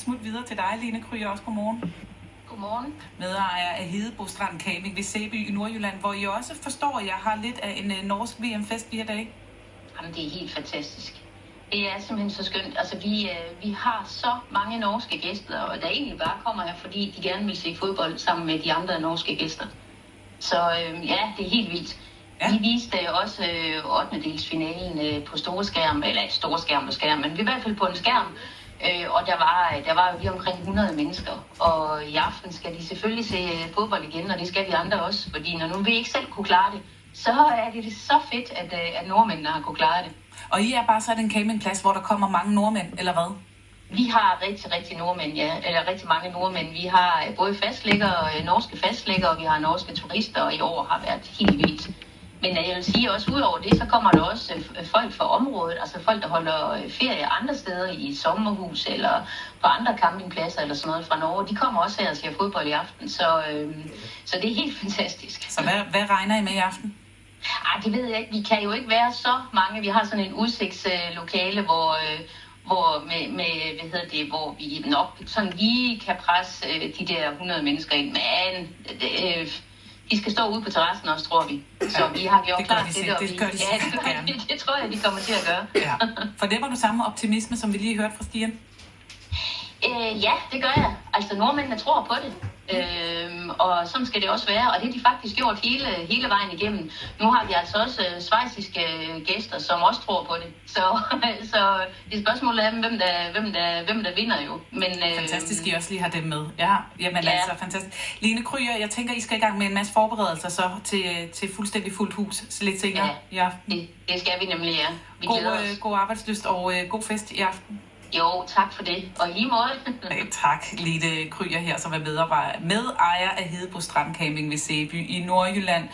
Smut videre til dig, Lene Kryer, også godmorgen. Godmorgen. Medejer af Hedebo Strand Camping ved Sæby i Nordjylland, hvor I også forstår, jeg har lidt af en norsk VM-fest 4 dage. Jamen, det er helt fantastisk. Det er simpelthen så skønt. Altså, vi har så mange norske gæster, og der egentlig bare kommer her, fordi de gerne vil se fodbold sammen med de andre norske gæster. Så ja, det er helt vildt. Ja. Vi viste også 8. delsfinalen på store skærm, eller store skærm og skærm, men i hvert fald på en skærm. Og der var jo lige omkring 100 mennesker. Og i aften skal de selvfølgelig se fodbold igen, og det skal vi andre også. Fordi når nu vi ikke selv kunne klare det, så er det så fedt, at nordmændene har kunne klare det. Og I er bare så en campingplads, hvor der kommer mange nordmænd, eller hvad? Vi har rigtig nordmænd, ja. Eller rigtig mange nordmænd. Vi har både fastlæggere, norske fastlæggere, og vi har norske turister, og i år har været helt vildt. Men jeg vil sige også, udover det, så kommer der også folk fra området, altså folk, der holder ferie andre steder i sommerhus eller på andre campingpladser eller sådan noget fra Norge. De kommer også her og ser fodbold i aften, så det er helt fantastisk. Så hvad regner I med i aften? Det ved jeg ikke. Vi kan jo ikke være så mange. Vi har sådan en udsigtslokale, hvor vi nok sådan lige kan presse de der 100 mennesker ind. Men de skal stå ude på terrassen også, tror vi. Så vi har gjort klar til det. Det tror jeg, de kommer til at gøre. Ja. Fornemmer du samme optimisme, som vi lige hørte fra Stian? Ja, det gør jeg. Altså, nordmændene tror på det. Og sådan skal det også være. Og det har de faktisk gjort hele vejen igennem. Nu har vi altså også schweiziske gæster, som også tror på det. Så det spørgsmålet er, hvem der vinder jo. Men, fantastisk, I også lige har dem med. Ja, jamen ja. Altså fantastisk. Lene Kryer, jeg tænker, I skal i gang med en masse forberedelser så til fuldstændig fuldt hus lidt senere i aften. Det skal vi nemlig, ja. Vi god arbejdslyst og god fest i aften. Jo, tak for det. Og i lige måde. Tak, Lene Kryer her, som er medejer af Hedebo Strand Camping ved Sæby i Nordjylland.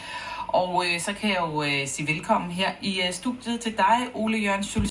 Og så kan jeg jo sige velkommen her i studiet til dig, Ole Jørgen Schultz.